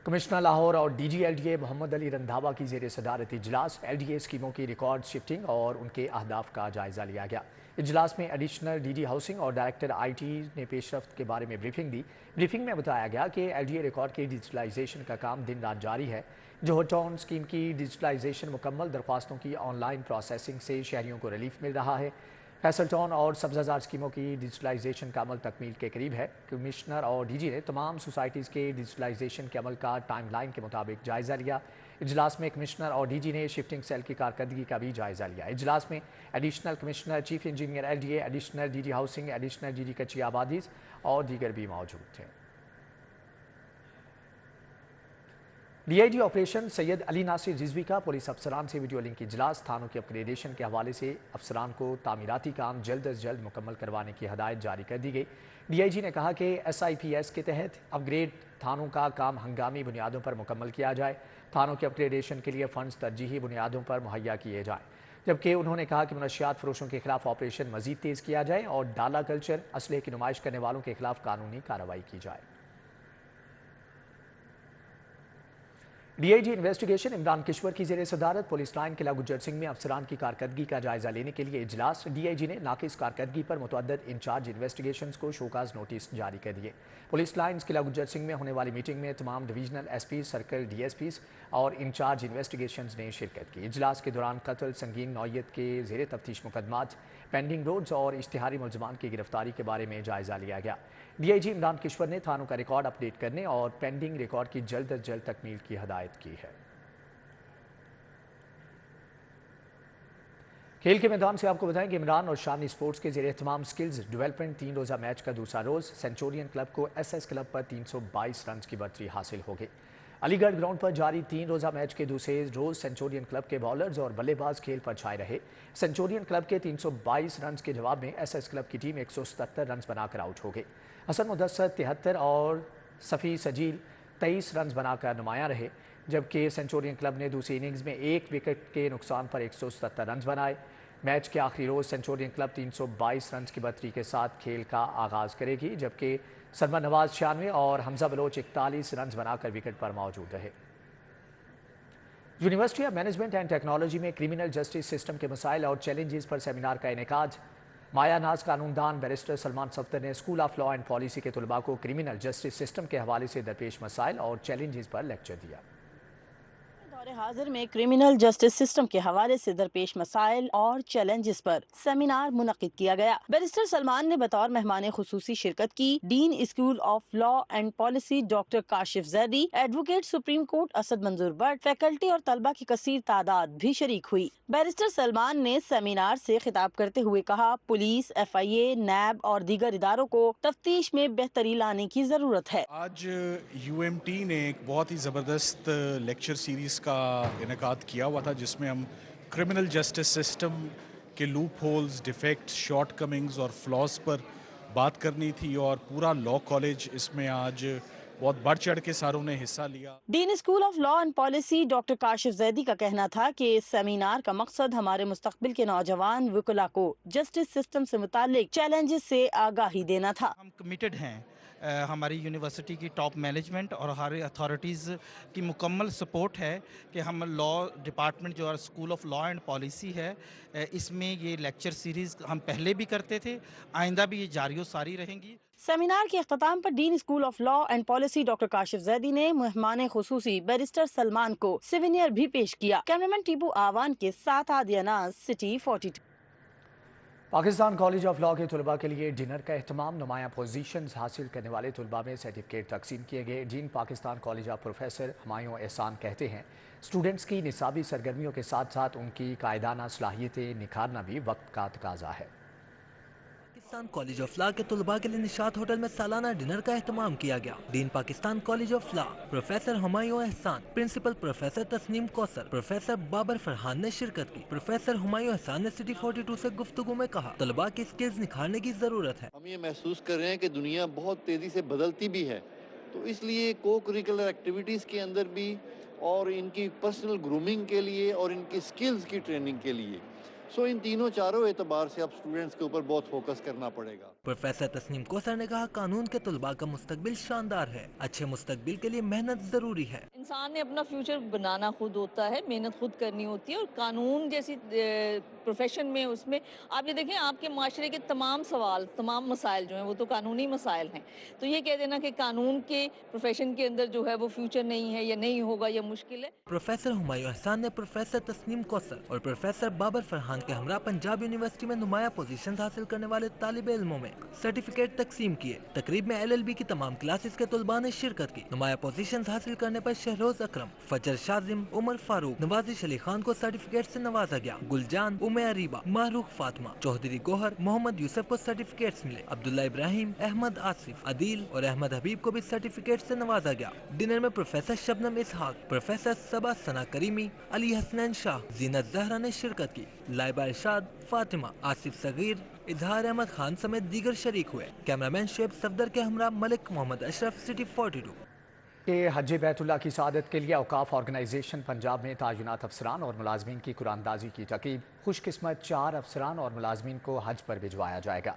कमिश्नर लाहौर और डीजी एलडीए मोहम्मद अली रंधावा की ज़ेर सदारत इजलास। एलडीए स्कीमों की रिकॉर्ड शिफ्टिंग और उनके अहदाफ का जायजा लिया गया। इजलास में एडिशनल डीडी हाउसिंग और डायरेक्टर आईटी ने पेशरफ्त के बारे में ब्रीफिंग दी। ब्रीफिंग में बताया गया कि एलडीए रिकॉर्ड के डिजिटलाइजेशन का काम दिन रात जारी है। जोहर टाउन स्कीम की डिजिटलाइजेशन मुकम्मल, दरख्वास्तों की ऑनलाइन प्रोसेसिंग से शहरियों को रिलीफ मिल रहा है। फैसल टाउन और सब्ज़ाजार स्कीमों की डिजिटलाइजेशन का अमल तकमील के करीब है। कमिश्नर और डीजी ने तमाम सोसाइटीज़ के डिजिटलाइजेशन के अमल का टाइमलाइन के मुताबिक जायज़ा लिया। इजलास में कमिश्नर और डीजी ने शिफ्टिंग सेल की कारकर्दगी का भी जायज़ा लिया। इजलास में additional commissioner, chief engineer LDA, additional DD housing, additional DD कच्ची आबादीज़ और दीगर भी मौजूद थे। डीआईजी ऑपरेशन सैयद अली नासिर रिजवी का पुलिस अफसरान से वीडियो लिंक इजलास। थानों के अपग्रेडेशन के हवाले से अफसरान को तामीराती काम जल्द अज जल्द मुकम्मल करवाने की हदायत जारी कर दी गई। डीआईजी ने कहा कि SIPS के तहत अपग्रेड थानों का काम हंगामी बुनियादों पर मुकम्मल किया जाए। थानों के अपग्रेडेशन के लिए फ़ंड्स तरजीही बुनियादों पर मुहैया किए जाएँ। जबकि उन्होंने कहा कि मनशियात फरोशों के खिलाफ ऑपरेशन मजीद तेज़ किया जाए और डाला कल्चर, असलहे की नुमाइश करने वालों के खिलाफ कानूनी कार्रवाई की जाए। डीआईजी इन्वेस्टिगेशन इमरान किश्वर की ज़ेर सदारत पुलिस लाइन किला गुज्जर सिंह में अफसरान की कारकर्दगी का जायजा लेने के लिए इजलास। डीआईजी ने नाकिस कारकर्दगी पर मुतअद्दिद इंचार्ज इन्वेस्टिगेशंस को शोकाज नोटिस जारी कर दिए। पुलिस लाइन्स किला गुज्जर सिंह में होने वाली मीटिंग में तमाम डिवीजनल SP, सर्कल DSPs और इंचार्ज इन्वेस्टिगेशंस ने शिरकत की। इजलास के दौरान कत्ल, संगीन नौयत के ज़ेर तफ्तीश मुकदमात, पेंडिंग रोड्स और इश्तिहारी मुलजमान की गिरफ्तारी के बारे में जायजा लिया गया। डीआईजी इमरान किश्वर ने थानों का रिकॉर्ड अपडेट करने और पेंडिंग रिकॉर्ड की जल्द अज जल्द तकमील की हदायत की है। खेल के मैदान से आपको बताएं कि इमरान और शानी स्पोर्ट्स के ज़ेरे एहतमाम स्किल्स डेवलपमेंट 3 रोज़ा मैच का दूसरा रोज़ सेंचुरियन क्लब को SS क्लब पर 322 रन की बढ़तरी हासिल हो गई। علی گڑھ گراؤنڈ پر جاری 3 روزہ میچ کے دوسرے روز سینچورین کلب کے بالرز اور بلے باز کھیل پر چھائے رہے۔ سینچورین کلب کے 322 رنز کے جواب میں ایس ایس کلب کی ٹیم 177 رنز بنا کر آؤٹ ہو گئی۔ حسن مدثر 73 اور صفی سجیل 23 رنز بنا کر نمایاں رہے، جبکہ سینچورین کلب نے دوسری اننگز میں 1 وکٹ کے نقصان پر 177 رنز بنائے۔ میچ کے آخری روز سینچورین کلب 322 رنز کی برتری کے ساتھ کھیل کا آغاز کرے گی، جبکہ سرمد نواز 96 اور حمزہ بلوچ 41 رنز بنا کر وکٹ پر موجود رہے۔ University of management and technology میں کرمنل جسٹس سسٹم کے مسائل اور چیلنجز پر سیمینار کا انعقاد۔ مایا ناز قانون دان بیرسٹر سلمان صفدر نے school of law and policy کے طلباء کو کرمنل جسٹس سسٹم کے حوالے سے درپیش مسائل اور چیلنجز پر لیکچر دیا۔ دور حاضر میں کرمنل جسٹس سسٹم کے حوالے سے درپیش مسائل اور چیلنجز پر سیمینار منعقد کیا گیا۔ بیرسٹر سلمان نے بطور مہمان خصوصی شرکت کی۔ Dean school of law and policy doctor Kashif Zaidi, advocate supreme court Asad Manzoor Butt, faculty اور طلبہ کی کثیر تعداد بھی شریک ہوئی۔ بیرسٹر سلمان نے سیمینار سے خطاب کرتے ہوئے کہا، پولیس، ایف آئی اے، نیب اور دیگر اداروں کو تفتیش میں بہتری لانے کی ضرورت ہے۔ آج یو ایم ٹی نے ایک بہت ہی زبردست لیکچر سیریز کا انعقاد کیا ہوا تھا، جس میں ہم کرمنل جسٹس سسٹم کے loop holes, defects, short comings اور فلاز پر بات کرنی تھی، اور پورا لا کالج اس میں آج بہت بڑھ چڑھ کے ساروں نے حصہ لیا۔ Dean school of law and policy doctor Kashif Zaidi کا کہنا تھا کہ اس سیمینار کا مقصد ہمارے مستقبل کے نوجوان وکلاء کو جسٹس سسٹم سے متعلق چیلنجز سے آگاہی دینا تھا۔ ہم کمیٹڈ ہیں، ہماری یونیورسٹی کی ٹاپ مینجمنٹ اور ہماری اتھارٹیز کی مکمل سپورٹ ہے کہ ہم لا ڈپارٹمنٹ جو school of law and policy ہے، اس میں یہ لیکچر سیریز ہم پہلے بھی کرتے تھے، آئندہ بھی یہ جاری و ساری رہیں گی۔ سیمینار کے اختتام پر dean school of law and policy doctor Kashif Zaidi نے مہمان خصوصی بیرسٹر سلمان کو سیونیئر بھی پیش کیا۔ کیمرامین ٹیپو آوان کے ساتھ Adia Naz, city 42۔ Pakistan college of law کے طلباء کے لیے ڈنر کا اہتمام۔ نمایاں پوزیشنز حاصل کرنے والے طلباء میں سرٹیفکیٹ تقسیم کیے گئے۔ Dean Pakistan college of professor Humayun Ehsan کہتے ہیں، اسٹوڈنٹس کی نصابی سرگرمیوں کے ساتھ ساتھ ان کی قائدانہ صلاحیتیں نکھارنا بھی وقت کا تقاضا ہے۔ پاکستان کالج آف لا کے طلباء کے لیے نشاط ہوٹل میں سالانہ ڈنر کا اہتمام کیا گیا۔ Dean Pakistan college of law professor Humayun Ehsan, principal professor Tasneem Kausar, professor Babar Farhan نے شرکت کی۔ پروفیسر ہمایوں احسان نے سٹی 42 سے گفتگو میں کہا، طلباء کی سکلز نکھارنے کی ضرورت ہے۔ ہم یہ محسوس کر رہے ہیں کہ دنیا بہت تیزی سے بدلتی بھی ہے، تو اس لیے کو کریکولر ایکٹیویٹیز کے اندر بھی، اور ان کی پرسنل گرومنگ کے لیے اور ان کی سکلز کی ٹریننگ کے لیے، ان تینوں چاروں اعتبار سے اب اسٹوڈنٹس کے اوپر بہت فوکس کرنا پڑے گا۔ پروفیسر تسنیم کوثر نے کہا، قانون کے طلباء کا مستقبل شاندار ہے، اچھے مستقبل کے لیے محنت ضروری ہے۔ انسان نے اپنا فیوچر بنانا خود ہوتا ہے، محنت خود کرنی ہوتی ہے، اور قانون جیسی پروفیشن میں اس میں آپ یہ دیکھیں، آپ کے معاشرے کے تمام سوال، تمام مسائل جو ہیں وہ تو قانونی مسائل ہیں، تو یہ کہہ دینا کہ قانون کے پروفیشن کے اندر جو ہے وہ فیوچر نہیں ہے یا نہیں ہوگا یا مشکل ہے۔ پروفیسر ہمایوں احسان نے پروفیسر تسنیم کوثر اور پروفیسر بابر فرحان کے ہمراہ پنجاب یونیورسٹی میں نمایاں پوزیشنز حاصل کرنے والے طالب علموں میں سرٹیفکیٹ تقسیم کیے۔ تقریب میں ایل ایل بی کی تمام کلاسز کے طلباء نے شرکت کی۔ نمایاں پوزیشنز حاصل کرنے پر شہروز اکرم، فجر شاذم، عمر فاروق، نوازش علی خان کو سرٹیفکیٹ سے نوازا گیا۔ گلجان، اریبہ، معروف فاطمہ، چوہدری گوہر، محمد یوسف کو سرٹیفکیٹس ملے۔ عبداللہ ابراہیم، احمد آصف، عدیل اور احمد حبیب کو بھی سرٹیفکیٹ سے نوازا گیا۔ ڈنر میں پروفیسر شبنم اسحاق، پروفیسر صبا ثنا کریمی، علی حسنین شاہ، زینت زہرا نے شرکت کی۔ لائبہ ارشاد، فاطمہ، آصف صغیر، اظہار احمد خان سمیت دیگر شریک ہوئے۔ کیمرامین شعیب صفدر کے ہمراہ ملک محمد اشرف، سٹی 42۔ کہ حج بیت اللہ کی سعادت کے لیے اوقاف آرگنائزیشن پنجاب میں تعینات افسران اور ملازمین کی قراندازی کی تقریب۔ خوش قسمت 4 افسران اور ملازمین کو حج پر بھجوایا جائے گا۔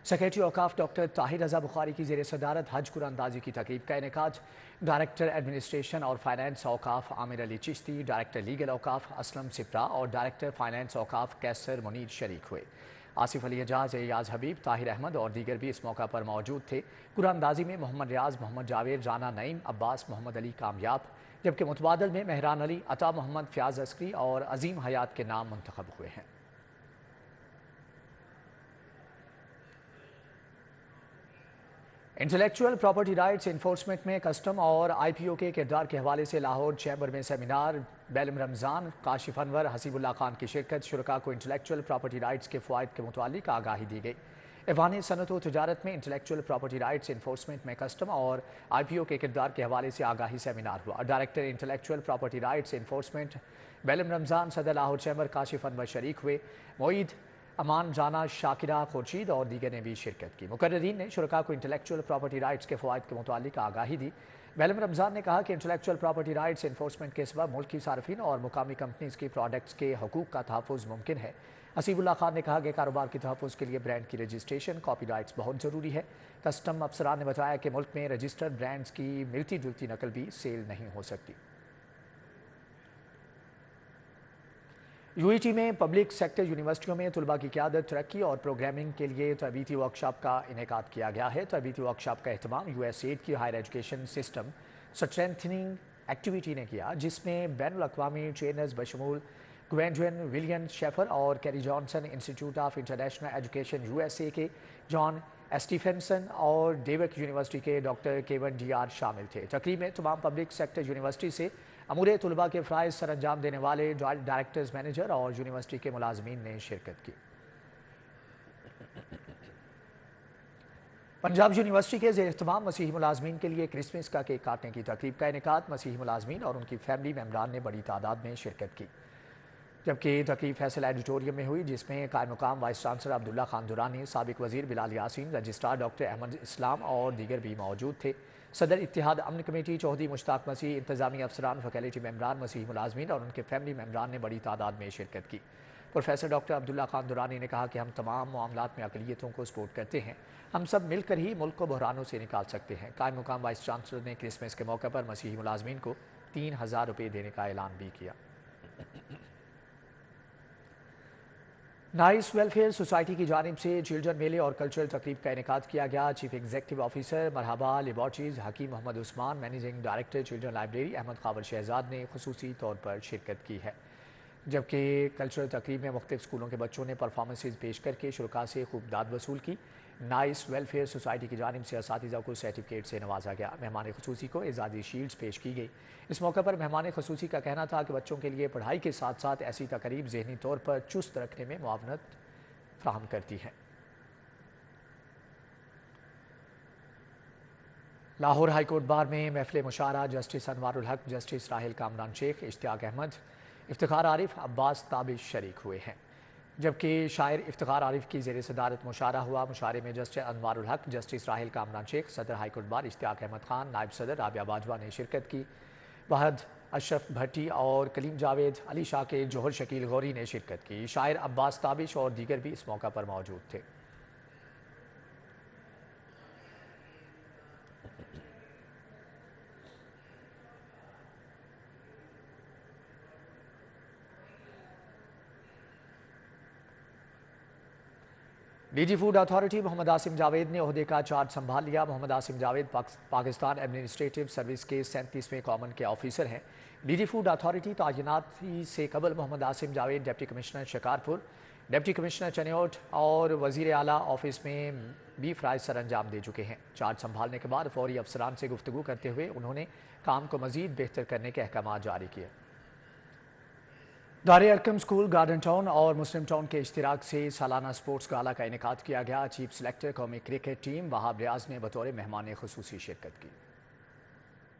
سیکریٹری اوقاف ڈاکٹر طاہر رضا بخاری کی زیر صدارت حج قراندازی کی تقریب کا انعقاد۔ ڈائریکٹر ایڈمنسٹریشن اور فائنانس اوقاف عامر علی چشتی، ڈائریکٹر لیگل اوقاف اسلم سپرا اور ڈائریکٹر فائنانس اوقاف کیسر منیر شریک ہوئے۔ آصف علی اعجاز، ایاز حبیب، طاہر احمد اور دیگر بھی اس موقع پر موجود تھے۔ قراندازی میں محمد ریاض، محمد جاوید، رانا نعیم، عباس محمد علی کامیاب، جبکہ متبادل میں مہران علی، عطا محمد، فیاض عسکری اور عظیم حیات کے نام منتخب ہوئے ہیں۔ انٹلیکچوئل پراپرٹی رائٹس انفورسمنٹ میں کسٹم اور آئی پی او کے کردار کے حوالے سے لاہور چیمبر میں سیمینار۔ بیلم رمضان، کاشف انور، حسیب اللہ خان کی شرکت۔ شرکاء کو انٹلیکچوئل پراپرٹی رائٹس کے فوائد کے متعلق آگاہی دی گئی۔ ऐवान सनत व तजारत में इंटेलेक्चुअल प्रॉपर्टी राइट्स इन्फोर्समेंट में कस्टम और IPO के किरदार के हवाले से आगाही सेमिनार हुआ। Director intellectual property rights enforcement बेलम रमज़ान, सदर लाहौर चैम्बर काशिफ अनवर शरीक हुए। मोईद अमान, राना, शाकिरा, खुर्शीद और दीगर ने भी शिरकत की। मुकर्रीन ने शुरका को इंटेलेक्चुअल प्रॉपर्टी राइट्स के फ़वाइद के मुतालिक आगाही दी। बेलम रमज़ान ने कहा कि इंटेलेक्चुअल प्रॉपर्टी राइट्स इन्फोर्समेंट के सबब मुल्क की सार्फिन और मुकामी कंपनीज़ की प्रोडक्ट्स के हकूक़ का तहफ़्फ़ुज़ मुमकिन है। हसीबुल्लाह खान ने कहा कि कारोबार के तहफ़्फ़ुज़ के लिए ब्रांड की रजिस्ट्रेशन, कॉपी राइट्स बहुत ज़रूरी है। कस्टम अफसरान ने बताया कि मुल्क में रजिस्टर्ड ब्रांड्स की मिलती जुलती नकल भी सेल नहीं हो सकती। UET में पब्लिक सेक्टर यूनिवर्सिटियों में तलबा की क़यादत, तरक्की और प्रोग्रामिंग के लिए तरबीती वर्कशॉप का इनेकाद किया गया है। तरबीती वर्कशॉप का एहतमाम USAID की higher education system strengthening activity ने किया, जिसमें बैनुल अक़वामी ट्रेनर्स बशमूल ग्वेंडविन विलियम शेफर और Carrie Johnson institute of international education USA के जॉन स्टीफेंसन और डेविक यूनिवर्सिटी के डॉक्टर केवन DR शामिल थे। तकरीब में तमाम पब्लिक सेक्टर यूनिवर्सिटी से अमूरे तलबा के फ़राइज़ सर अंजाम देने वाले डायरेक्टर्स, मैनेजर और यूनिवर्सिटी के मुलाजमीन ने शिरकत की। पंजाब यूनिवर्सिटी के ज़ेर इख्तिमाम मसीही मुलाजमीन के लिए क्रिसमस का केक काटने की तकरीब का इनेकाद मसीही मुलाजमीन और उनकी फैमिली मेम्बरान ने बड़ी तादाद में शिरकत की। जबकि तकरीब फैसल एडिटोरियम में हुई, जिसमें कायम मुकाम वाइस चांसलर अब्दुल्ला खान दुरानी, साबिक वज़ीर बिलाल यासीन, रजिस्ट्रार डॉक्टर अहमद इस्लाम और दीगर भी मौजूद थे। सदर इत्तेहाद अमन कमेटी चौधरी मुश्ताक मसीह, इंतजामी अफसरान, फैकल्टी मेम्बरान, मसीही मुलाजमीन और उनके फैमिली मेम्बरान ने बड़ी तादाद में शिरकत की। प्रोफेसर डॉक्टर अब्दुल्ला खान दुरानी ने कहा कि हम तमाम मामलात में अक़लियतों को सपोर्ट करते हैं। हम सब मिलकर ही मुल्क को बहरानों से निकाल सकते हैं। कायम मुकाम वाइस चांसलर ने क्रिसमस के मौके पर मसीही मुलाजमीन को 3000 रुपये देने का ऐलान भी किया। नाइस वेलफेयर सोसाइटी की जानिब से चिल्ड्रन मेले और कल्चरल तकरीब का इनेकाद किया गया। Chief executive officer Marhaba laboratories Hakeem Mohammad Usman, managing director children library Ahmed Kawar Shahzad ने खुसूसी तौर पर शिरकत की है। जबकि कल्चरल तकरीब में मुख्तलिफ स्कूलों के बच्चों ने परफॉर्मेंसेज पेश करके शुरका से खूब दाद वसूल की। नाइस वेलफेयर सोसाइटी की जानिब से असातिज़ा को सर्टिफिकेट से नवाजा गया। मेहमान खुसूसी को एजाज़ी शील्ड्स पेश की गई। इस मौके पर मेहमान खुसूसी का कहना था कि बच्चों के लिए पढ़ाई के साथ साथ ऐसी तकरीब ज़हनी तौर पर चुस्त रखने में मुआवनत फराहम करती है। लाहौर हाई कोर्ट बार में महफिल मुशारा जस्टिस अनवारुल हक, जस्टिस राहिल कामरान शेख, इश्तियाक अहमद, इफ्तिखार आरिफ, अब्बास ताबिश शरीक हुए हैं। जबकि शायर इफ्तिखार आरिफ की ज़ेर सदारत मुशारा हुआ। मुशारे में जस्टिस अनवारुल हक, जस्टिस राहिल कामरान शेख, सदर high court bar Ishtiyaq Ahmad Khan, नायब सदर राबिया बाजवा ने शिरकत की। वहद अशरफ भट्टी और कलीम जावेद, अली शाह के जोहर शकील गौरी ने शिरकत की। शायर अब्बास ताबिश और दीगर भी इस मौका पर मौजूद थे। DG food authority Mohammad Asim Javed ने ओहदे का चार्ज संभाल लिया। मोहम्मद आसिम जावेद पाकिस्तान एडमिनिस्ट्रेटिव सर्विस के 37वें कॉमन के ऑफिसर हैं। DG फूड अथॉरिटी तैनाती से कबल Mohammad Asim Javed deputy commissioner Shikarpur, deputy commissioner Chiniot और वज़ीर आला ऑफिस में भी फ़राइज़ सर अंजाम दे चुके हैं। चार्ज संभालने के बाद फौरी अफसरान से गुफ्तगू करते हुए उन्होंने काम को मज़ीद बेहतर करने के अहकाम जारी किए। दारे अरकम स्कूल गार्डन टाउन और मुस्लिम टाउन के इश्तिराक से सालाना स्पोर्ट्स गाला का इनेकाद किया गया। चीफ सेलेक्टर कौमी क्रिकेट टीम वहाब रियाज ने बतौर मेहमान खुसूसी शिरकत की।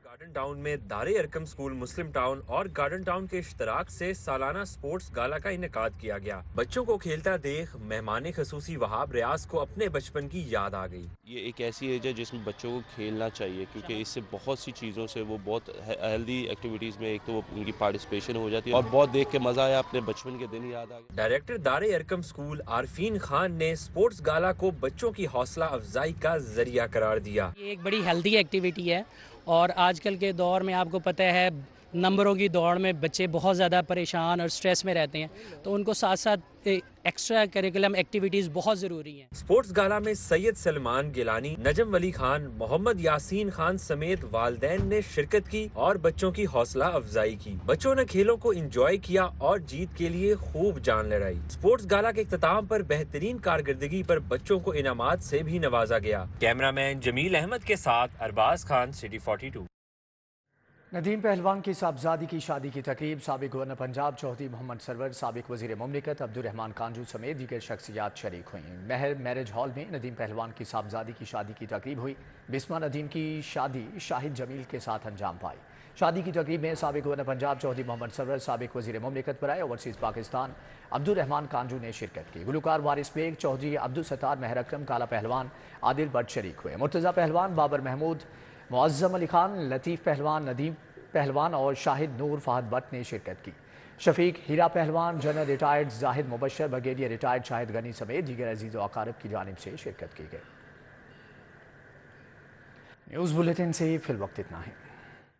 गार्डन टाउन में दारे अरकम स्कूल, मुस्लिम टाउन और गार्डन टाउन के इश्तराक से सालाना स्पोर्ट्स गाला का इनेकाद किया गया। बच्चों को खेलता देख मेहमान खुसूसी वहाब रियाज को अपने बचपन की याद आ गई। ये एक ऐसी एज है जिसमें बच्चों को खेलना चाहिए, क्योंकि इससे बहुत सी चीज़ों से वो बहुत हेल्दी एक्टिविटीज़ में एक तो वो उनकी पार्टिसिपेशन हो जाती है और बहुत देख के मज़ा आया, अपने बचपन के दिन याद आ गए। डायरेक्टर दारे अरकम स्कूल आरफीन खान ने स्पोर्ट्स गाला को बच्चों की हौसला अफजाई का जरिया करार दिया। ये एक बड़ी हेल्दी एक्टिविटी है और आजकल के दौर में आपको पता है नंबरों की दौड़ में बच्चे बहुत ज़्यादा परेशान और स्ट्रेस में रहते हैं, तो उनको साथ साथ एक्स्ट्रा करिकुलम एक्टिविटीज़ बहुत ज़रूरी हैं। स्पोर्ट्स गाला में सैयद सलमान गिलानी, नजम वली खान, मोहम्मद यासीन खान समेत वालदैन ने शिरकत की और बच्चों की हौसला अफजाई की। बच्चों ने खेलों को एंजॉय किया और जीत के लिए खूब जान लड़ाई। स्पोर्ट्स गाला के इख्तिताम पर बेहतरीन कारकर्दगी पर बच्चों को इनामात से भी नवाजा गया। कैमरामैन जमील अहमद के साथ अरबाज खान, सिटी 42। ندیم پہلوان کی صاحبزادی کی شادی کی تقریب سابق گورنر پنجاب چودھری محمد سرور، سابق وزیر مملکت عبدالرحمان کانجو سمیت دیگر شخصیات شریک ہوئیں۔ مہر میرج ہال میں ندیم پہلوان کی صاحبزادی کی شادی کی تقریب ہوئی۔ بسمہ ندیم کی شادی شاہد جمیل کے ساتھ انجام پائی۔ شادی کی تقریب میں سابق گورنر پنجاب چودھری محمد سرور، سابق وزیر مملکت برائے اوورسیز پاکستان عبدالرحمان کانجو نے شرکت کی۔ گلوکار وارث بیگ، چودھری عبدالستار، مہر اکرم، کالا پہلوان، عادل بٹ شریک ہوئے۔ مرتضی پہلوان، بابر محمود، معظم علی خان، لطیف پہلوان، ندیم پہلوان اور شاہد نور، فہد بٹ نے شرکت کی۔ شفیق ہیرا پہلوان، جنرل ریٹائرڈ زاہد مبشر، بریگیڈیئر ریٹائرڈ شاہد غنی سمیت دیگر عزیز و اقارب کی جانب سے شرکت کی گئی۔ نیوز بلیٹن سے فی الوقت اتنا ہے۔